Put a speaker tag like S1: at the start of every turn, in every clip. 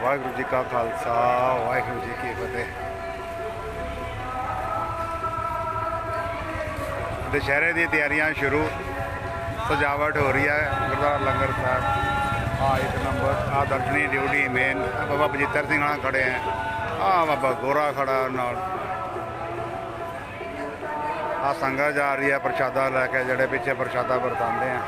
S1: वाहिगुरू जी का खालसा वाहिगुरू जी की फतेह। दशहरे की तैयारियां शुरू, सजावट हो रही है गुरुद्वारा लंगर साहब। एक नंबर दर्शनी ड्यूटी मेन बाबा बजित्र सिंह खड़े हैं। बाबा गोरा खड़ा नाल। संगत जा रही है प्रशादा लैके, जड़े पिछे प्रशादा वरताते हैं।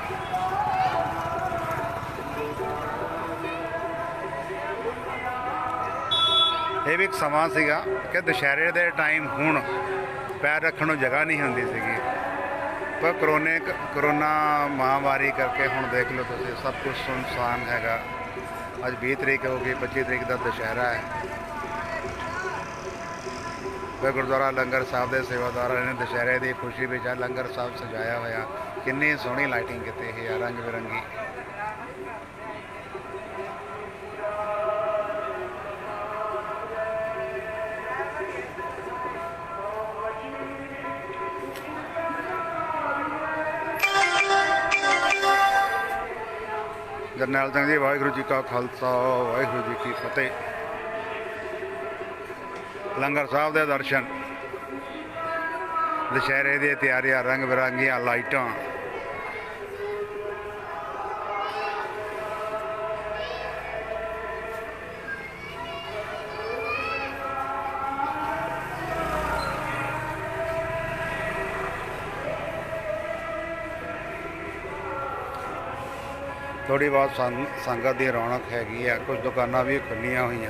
S1: ये भी एक समा सीगा कि दशहरे के टाइम हुण पैर रखने को जगह नहीं होंदी सीगी, पर करोना महामारी करके हुण देख लो तुम सब कुछ सुनसान हैगा। अज 20 तरीक हो गई, 25 तरीक का दशहरा है। फिर गुरुद्वारा लंगर साहब के सेवादार ने दशहरे की खुशी में लंगर साहब सजाया होया। कितनी सोहनी लाइटिंग की है, रंग बिरंगी। जरनैल सिंह जी वाहिगुरू जी का खालसा वाहिगुरू जी की फतेह। लंगर साहब के दर्शन, दशहरे की तैयारियां, रंग बिरंगिया लाइटां। थोड़ी बहुत संगत की रौनक हैगी है, कुछ दुकाना भी खुलियां हुई।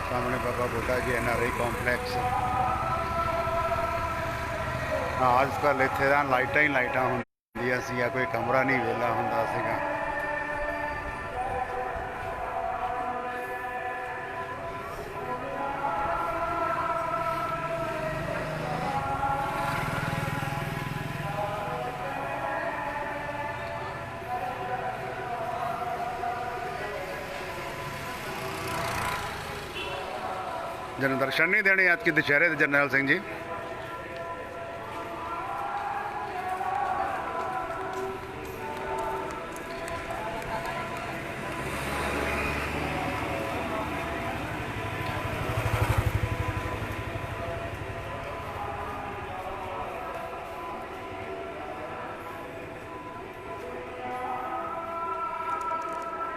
S1: सामने बाबा बुढ़ा जी NRI कॉम्पलैक्स। आजकल इत्थे लाइटां ही लाइटां होंदियां सी, कोई कमरा नहीं वेला हुंदा सीगा। जन दर्शन नहीं देने आज की दशहरे के जरनैल सिंह जी।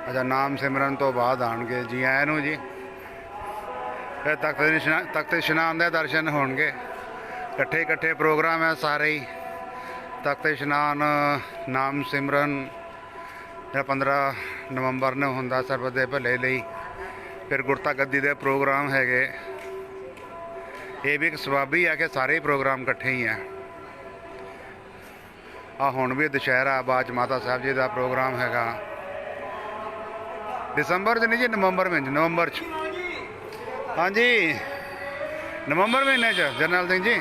S1: अच्छा, नाम सिमरन तो बाद आएंगे जी। आए नू जी, फिर तख्त इशनान के दर्शन होंगे। कट्ठे कट्ठे प्रोग्राम है सारे ही। तख्त इशनान, नाम सिमरन 15 नवंबर ने होंदा सरबत दे भले लई। फिर गुरता गद्दी के प्रोग्राम है। ये भी एक सवाबी है कि सारे ही प्रोग्राम कट्ठे ही हैं। हुण भी दशहरा, बाद माता साहब जी का प्रोग्राम हैगा। दिसंबर च नहीं जी, नवंबर में, नवंबर च। हाँ जी, नवंबर महीने जरनैल सिंह जी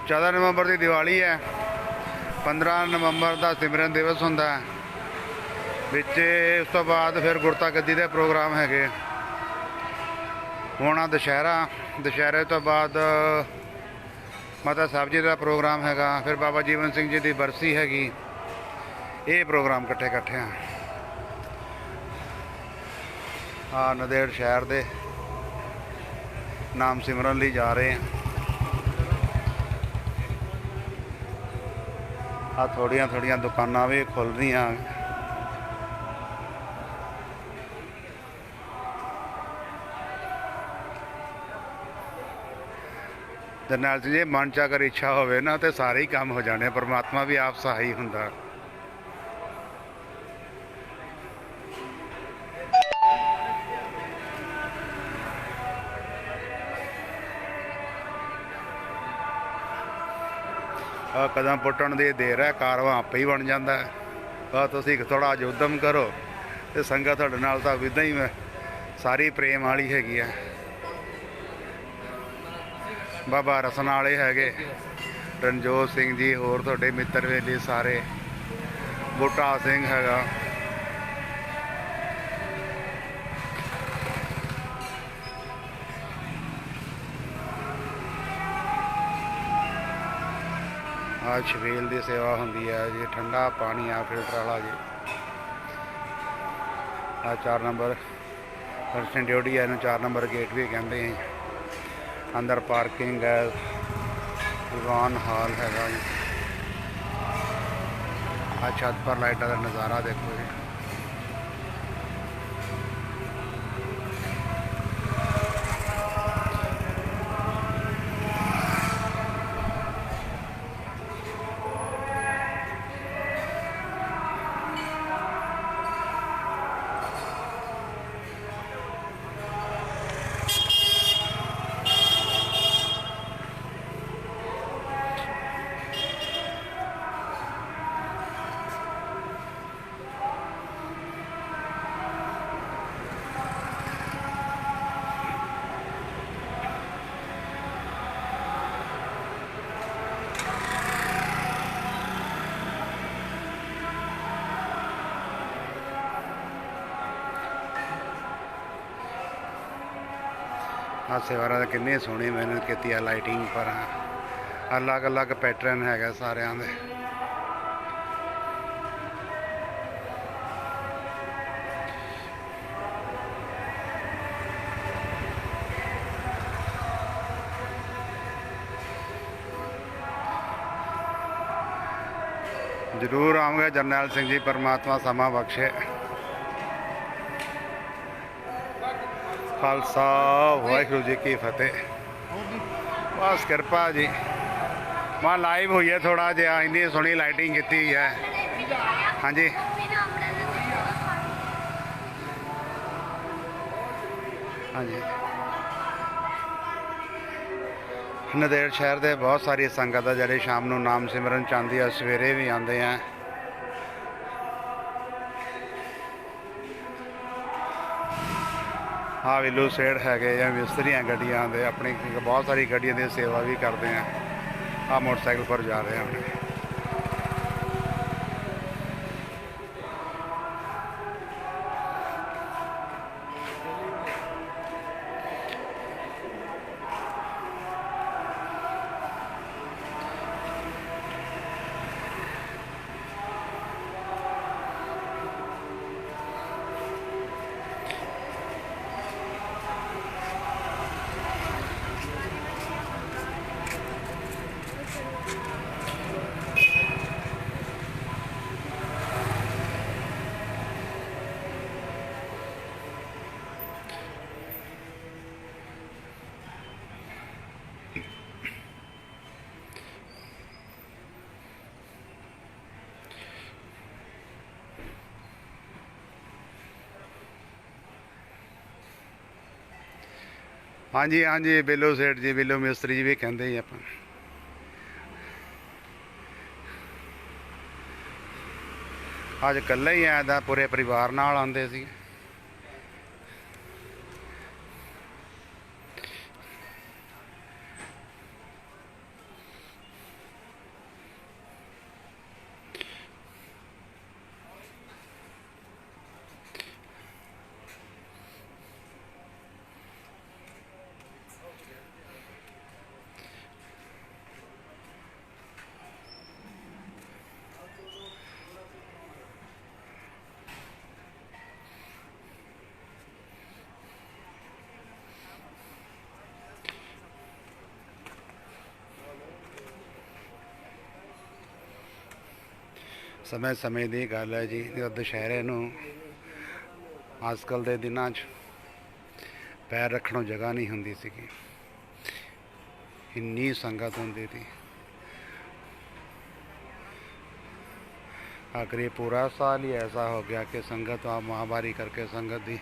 S1: 14 नवंबर की दिवाली है। 15 नवंबर का सिमरन दिवस होंदा है। उस तो बाद फिर गुरता गद्दी के प्रोग्राम है। होना दशहरा, दशहरे तो बाद माता साहब जी का प्रोग्राम हैगा। फिर बाबा जीवन सिंह जी की बरसी हैगी। ये प्रोग्राम कट्ठे कट्ठे हैं। नंदेड़ शहर दे नाम सिमरन लिए जा रहे हैं। थोड़ियां थोड़ियां दुकाना भी खुल रही। जरनैल सिंह जी, मन च अगर इच्छा होवे ना तो सारे ही काम हो जाने। परमात्मा भी आप सहाई हुंदा। कदम पुट्टण की देर है, कारवां आपे ही बन जाता है। तुसीं थोड़ा अज उद्यम करो तो संगत तुहाडे नाल तां इदां ही सारी प्रेम वाली हैगी है। बाबा रसन वाले है, रणजोत सिंह जी, होर तुहाडे मित्र वेले सारे बूटा सिंह हैगा। आ छबील की सेवा होंगी है जी, ठंडा पानी आ फिल्टर वाला जी। आ 4 नंबर दर्शन ड्यूटी है, इन्हू 4 नंबर गेट भी कहते हैं। अंदर पार्किंग है, दीवान हॉल हैगा जी। आ छत पर लाइटा का नज़ारा देखो जी। आ सेवारा कितनी सोहनी मेहनत की है लाइटिंग पर। अलग अलग पैटर्न है सारे दे। जरूर आऊँगा जरनैल सिंह जी, परमात्मा समा बख्शे। खालसा वाहिगुरू जी की फतेह। बस कृपा जी। वहाँ लाइव हुई है थोड़ा जहा, इन्नी सोहनी लाइटिंग की है। हाँ जी हाँ जी। नंदेड़ शहर के बहुत सारी संगत है जी शाम को नाम सिमरन चाहती है, सवेरे भी आते हैं। हाँ विलू सेठ है या मिस्त्रियाँ गड्डियाँ दे अपनी बहुत सारी गड्डियों की सेवा भी करते हैं। आ मोटरसाइकिल पर जा रहे हैं। हाँ जी हाँ जी, बिल्लू सेठ जी, बिल्लू मिस्त्री जी भी कहते ही आप। अज कल्ला ही आया था, पूरे परिवार नाल आंदे सी। समय समय की गल है जी। दशहरे आजकल के दिनों पैर रखने जगह नहीं होंदी सी, इन्नी संगत होंदी थी। आखिर पूरा साल ही ऐसा हो गया कि संगत महामारी करके संगत दी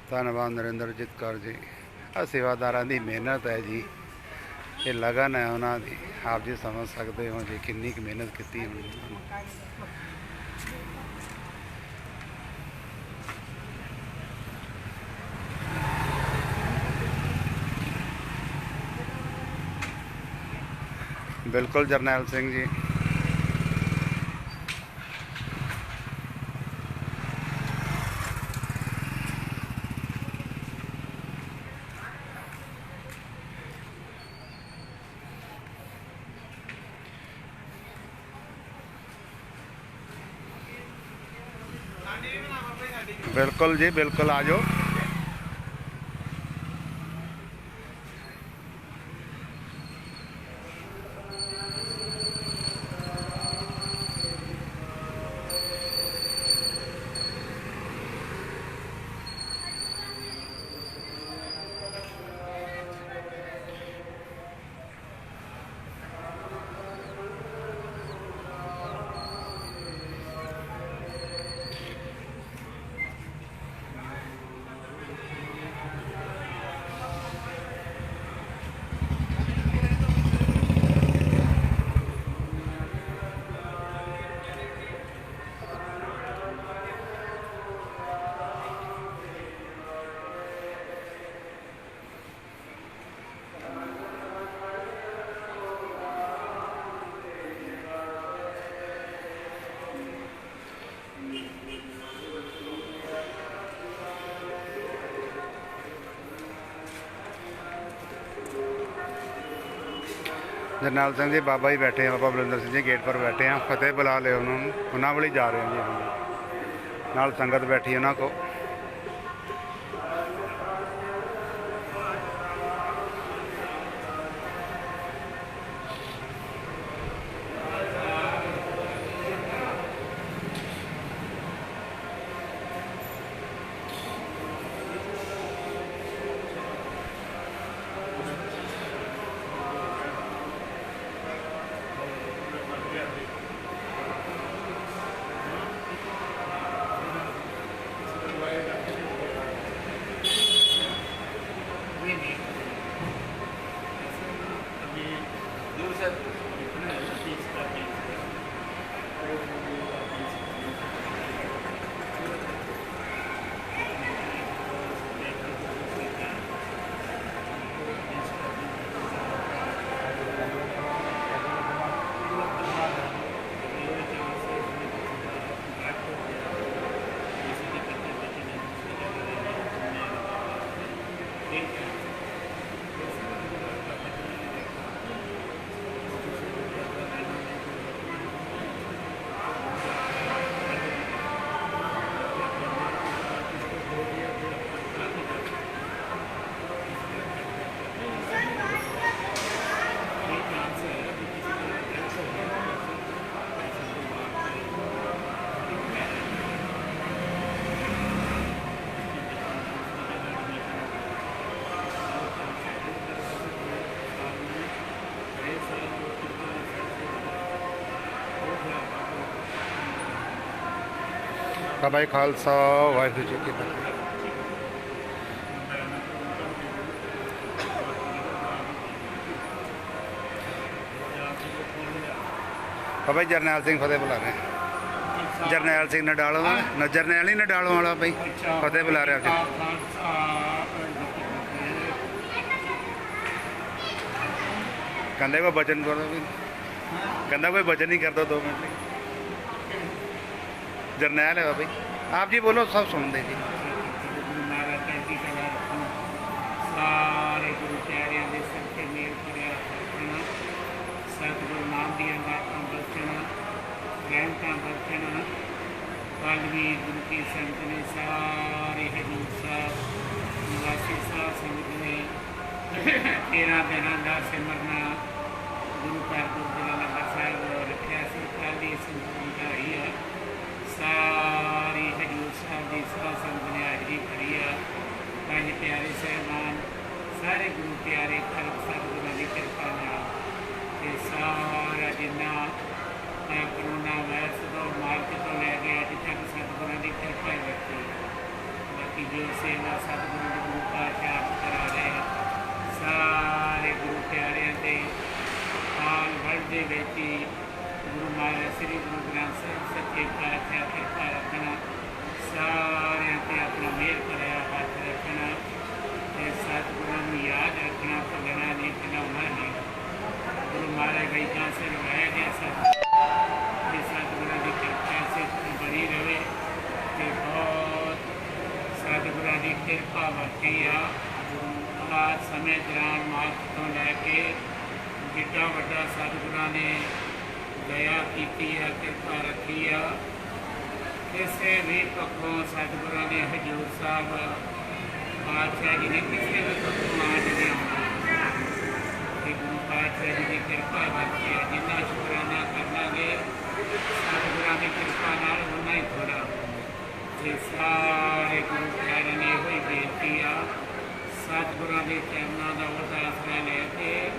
S1: धन्यवाद नरेंद्रजीत कौर जी। आ सेवादार की मेहनत है जी, ये लगन है उन्होंने। आप जी समझ सकते हो जी कितनी की मेहनत की होनी। बिल्कुल जरनैल सिंह जी। बिल्कुल जी बिल्कुल आ जाओ। जरनैल सिंह जी बाबा जी बैठे हैं, बाबा बलिंदर सिंह जी गेट पर बैठे हैं, फतेह बुला लिया उन्होंने, उन्होंने वाली जा रहे हैं जी हम नाल संगत बैठी है उन्होंने को। बाबा जी खालसा वाहिगुरू जी की फतेह। बाबा जी जरनैल सिंह फतेह बुला रहे हैं, जरनैल सिंह नडालों ना, जरनैल ही नडालों वाला भाई फतेह बुला रहे हैं। कहते कोई बचन करो भी, कहता कोई बचन ही कर दो 2 मिनट। जरनैल है भाई, आप जी बोलो सब सुनते जी।
S2: सारे गुरु प्यारिਆਂ ਦੇ ਸਿਰ ਤੇ ਮੇਰ ਕਰਿਆ ਰੱਖਣਾ, ਸਤਿਗੁਰੂ ਨਾਮ ਦੀਆਂ ਦਾਤਾਂ ਬਖਸ਼ਣਾ, ਰਹਿਮਤਾਂ ਬਖਸ਼ਣਾ। ਕੱਲ੍ਹ ਵੀ ਗੁਰੂ ਕੀ ਸੰਗਤ ਨੇ ਸਾਰੇ ਹਜ਼ੂਰ ਸਾਹਿਬ ਨਿਵਾਸੀ ਸਾਧ ਸੰਗਤ ਨੇ 13 ਦਿਨਾਂ ਦਾ ਸਿਮਰਨਾ ਗੁਰੂ ਘਰ ਗੁਰਦੁਆਰਾ ਲੰਗਰ ਸਾਹਿਬ ਰੱਖਿਆ ਸੀ। ਕੱਲ੍ਹ ਦੀ ਸੰਗਤ ਆਈ ਹੈ, ਸਾਰੀ ਹਜ਼ੂਰ ਸਾਹਿਬ ਦੀ ਸਾਧ ਸੰਗਤ ਨੇ ਹਾਜ਼ਰੀ ਭਰੀ ਆ। ਪੰਜ ਪਿਆਰੇ ਸਾਹਿਬਾਨ ਸਾਰੇ ਗੁਰੂ ਪਿਆਰੇ ਖਲਕ ਸਤਿਗੁਰਾਂ ਦੀ ਕਿਰਪਾ ਨਾਲ ਤੇ ਸਾਰਾ ਜਿੰਨਾ ਕਰੋਨਾ ਵਾਇਰਸ ਤੋਂ ਮਾਰਚ ਤੋਂ ਲੈ ਕੇ ਅੱਜ ਤੱਕ ਸਤਿਗੁਰਾਂ ਦੀ ਕਿਰਪਾ ਹੀ ਵਰਤੀ। ਬਾਕੀ ਜੋ ਸੇਵਾ ਸਤਿਗੁਰੂ ਦੇ ਗੁਰੂ ਪਾਤਸ਼ਾਹ ਕਰਾ ਰਹੇ ਸਾਰੇ ਗੁਰੂ ਪਿਆਰਿਆਂ ਦੇ ਕਾਲ ਬੇਨਤੀ ਗੁਰੂ ਮਹਾਰਾਜ ਸ੍ਰੀ ਗੁਰੂ ਗ੍ਰੰਥ ਸਾਹਿਬ ਸੱਚੇ ਪਾਤਸ਼ਾਹ ਕਿਰਪਾ ਰੱਖਣਾ, ਸਾਰਿਆਂ ਤੇ ਆਪਣਾ ਮਿਹਰ ਭਰਿਆ ਹੱਥ ਰੱਖਣਾ ਤੇ ਸਤਿਗੁਰਾਂ ਨੂੰ ਯਾਦ ਰੱਖਣਾ, ਭੁੱਲਣਾ ਨਹੀਂ, ਭੁਲਾਉਣਾ ਨਹੀਂ। ਗੁਰੂ ਮਹਾਰਾਜ ਵੈਦਾਂ ਸਿਰ ਵਾਹਿਆ ਗਿਆ ਤੇ ਸਤਿਗੁਰਾਂ ਦੀ ਕਿਰਪਾ ਸੇ ਬਣੀ ਰਹੇ ਤੇ ਬਹੁਤ ਸਤਿਗੁਰਾਂ ਦੀ ਕਿਰਪਾ ਵਰਤੀ ਆ। ਆ ਸਮੇਂ ਦੌਰਾਨ ਮਾਰਚ ਤੋਂ ਲੈ ਕੇ ਜਿੱਡਾ ਵੱਡਾ ਸਤਿਗੁਰਾਂ ਨੇ ਦਇਆ ਕੀਤੀ ਆ, ਕਿਰਪਾ ਰੱਖੀ ਆ। ਕਿਸੇ ਵੀ ਪੱਖੋਂ ਸਤਿਗੁਰਾਂ ਨੇ ਹਜ਼ੂਰ ਸਾਹਿਬ ਪਾਤਸ਼ਾਹ ਜੀ ਨੇ ਕਿਸੇ ਵੀ ਪੱਖੋਂ ਆਜ ਨਹੀਂ ਆਉਣਾ ਕਿ ਗੁਰੂ ਪਾਤਸ਼ਾਹ ਜੀ ਦੀ ਕਿਰਪਾ ਵਰਤੀ ਆ। ਜਿੰਨਾ ਸ਼ੁਕਰਾਨਾ ਕਰਾਂਗੇ ਸਤਿਗੁਰਾਂ ਦੀ ਕਿਰਪਾ ਨਾਲ ਉਨਾ ਹੀ ਥੋੜ੍ਹਾ। ਤੇ ਸਾਰੇ ਗੁਰੂ ਪਿਆਰਿਆਂ ਨੇ ਇਹੋ ਹੀ ਬੇਨਤੀ ਆ, ਸਤਿਗੁਰਾਂ ਦੇ ਚਰਨਾਂ ਦਾ ਉਹਦਾ ਆਸਰਾ ਲੈ ਕੇ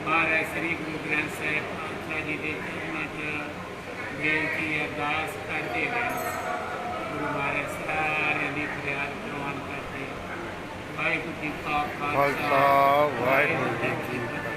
S2: ਮਹਾਰਾਜ ਸ੍ਰੀ ਗੁਰੂ ਗ੍ਰੰਥ ਸਾਹਿਬ ਪਾਤਸ਼ਾਹ ਜੀ ਦੇ ਚਰਨਾਂ 'ਚ ਬੇਨਤੀ ਅਰਦਾਸ ਕਰਦੇ ਰਹਿਣ। ਗੁਰੂ ਮਹਾਰਾਜ ਸਾਰਿਆਂ ਦੀ ਫਰਿਆਦ ਪ੍ਰਵਾਨ ਕਰਦੇ। ਵਾਹਿਗੁਰੂ ਜੀ ਕਾ ਖਾਲਸਾ, ਵਾਹਿਗੁਰੂ ਜੀ ਕੀ ਫਤਿਹ।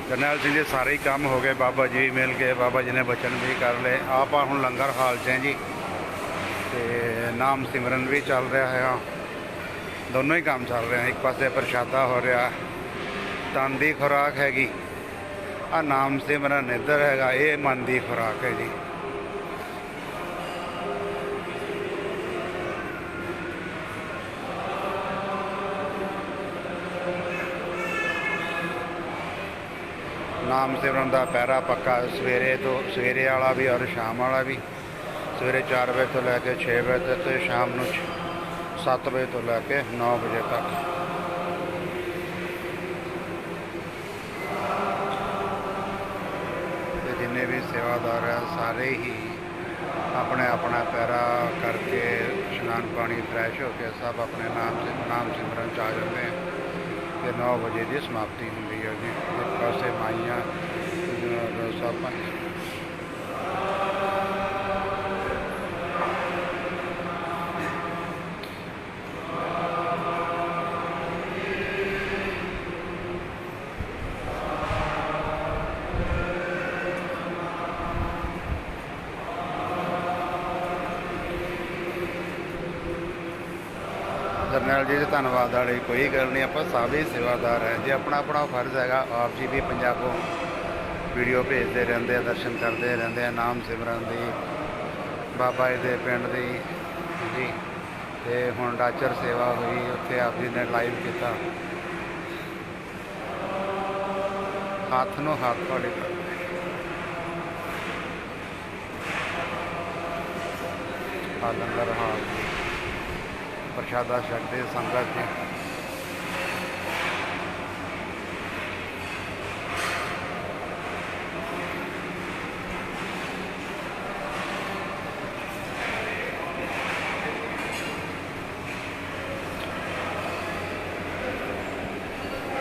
S1: ਜਰਨੈਲ ਸਿੰਘ ਦੇ ਸਾਰੇ ਹੀ ਕੰਮ ਹੋ ਗਏ, ਬਾਬਾ ਜੀ ਵੀ ਮਿਲ ਗਏ, ਬਾਬਾ ਜੀ ਨੇ ਬਚਨ ਵੀ ਕਰ ਲਏ। ਆਪਾਂ ਹੁਣ ਲੰਗਰ ਹਾਲ 'ਚ ਹੈ ਜੀ ਤੇ ਨਾਮ ਸਿਮਰਨ ਵੀ ਚੱਲ ਰਿਹਾ ਹੈ। ਦੋਨੋਂ ਹੀ ਕੰਮ ਚੱਲ ਰਹੇ ਆ। ਇੱਕ ਪਾਸੇ ਪ੍ਰਸ਼ਾਦਾ ਹੋ ਰਿਹਾ, ਤਨ ਦੀ ਖੁਰਾਕ ਹੈਗੀ, ਆ ਨਾਮ ਸਿਮਰਨ ਇੱਧਰ ਹੈਗਾ, ਇਹ ਮਨ ਦੀ ਖੁਰਾਕ ਹੈ ਜੀ। ਨਾਮ ਸਿਮਰਨ ਦਾ ਪਹਿਰਾ ਪੱਕਾ ਸਵੇਰੇ ਵਾਲਾ ਵੀ ਔਰ ਸ਼ਾਮ ਵਾਲਾ ਵੀ। ਸਵੇਰੇ 4 ਵਜੇ ਤੋਂ ਲੈ ਕੇ 6 ਵਜੇ ਤੱਕ ਤੇ ਸ਼ਾਮ ਨੂੰ 7 ਵਜੇ ਤੋਂ ਲੈ ਕੇ 9 ਵਜੇ ਤੱਕ। ਤੇ ਜਿੰਨੇ ਵੀ ਸੇਵਾਦਾਰ ਹੈ ਸਾਰੇ ਹੀ ਆਪਣੇ ਆਪਣਾ ਪਹਿਰਾ ਕਰਕੇ ਇਸ਼ਨਾਨ ਪਾਣੀ ਫਰੈਸ਼ ਹੋ ਕੇ ਸਭ ਆਪਣੇ ਨਾਮ ਸਿਮਰਨ 'ਚ ਆ ਜਾਂਦੇ हैं। ਤੇ 9 ਵਜੇ ਦੀ ਸਮਾਪਤੀ ਹੁੰਦੀ ਹੈ ਜੀ। ਇੱਕ ਪਾਸੇ ਮਾਈਆਂ ਸਭ ਜਰਨੈਲ ਜੀ ਦੇ ਧੰਨਵਾਦ ਵਾਲੀ ਕੋਈ ਗੱਲ ਨਹੀਂ। ਆਪਾਂ ਸਭ ਹੀ ਸੇਵਾਦਾਰ ਹੈ ਜੀ, ਆਪਣਾ ਆਪਣਾ ਫਰਜ਼ ਹੈਗਾ। ਆਪ ਜੀ ਵੀ ਪੰਜਾਬੋਂ ਵੀਡੀਓ ਭੇਜਦੇ ਰਹਿੰਦੇ ਆ, ਦਰਸ਼ਨ ਕਰਦੇ ਰਹਿੰਦੇ ਆ ਨਾਮ ਸਿਮਰਨ ਦੀ, ਬਾਬਾ ਜੀ ਦੇ ਪਿੰਡ ਦੀ ਜੀ। ਤੇ ਹੁਣ ਡਾਚਰ ਸੇਵਾ ਹੋਈ, ਉੱਥੇ ਆਪ ਜੀ ਨੇ ਲਾਈਵ ਕੀਤਾ। ਹੱਥ ਨੂੰ ਹੱਥ ਵਾਲੀ ਆ ਲੰਗਰ ਹਾਲ ਪ੍ਰਸ਼ਾਦਾ ਛਕਦੇ ਸੰਗਤ ਜੀ।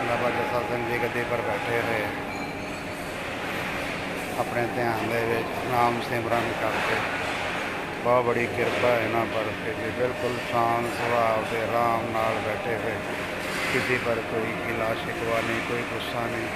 S1: ਬਾਬਾ ਜਸਾ ਸਿੰਘ ਜੀ ਗੱਦੀ ਪਰ ਬੈਠੇ ਹੋਏ ਆਪਣੇ ਧਿਆਨ ਦੇ ਵਿੱਚ ਨਾਮ ਸਿਮਰਨ ਕਰਕੇ। ਬਹੁਤ ਬੜੀ ਕਿਰਪਾ ਇਹਨਾਂ ਪਰ ਕਿ ਬਿਲਕੁਲ ਸ਼ਾਂਤ ਸੁਭਾਅ ਦੇ ਆਰਾਮ ਨਾਲ ਬੈਠੇ ਹੋਏ, ਕਿਸੇ ਪਰ ਕੋਈ ਗਿਲਾ ਸ਼ਿਕਵਾ ਨਹੀਂ, ਕੋਈ ਗੁੱਸਾ ਨਹੀਂ।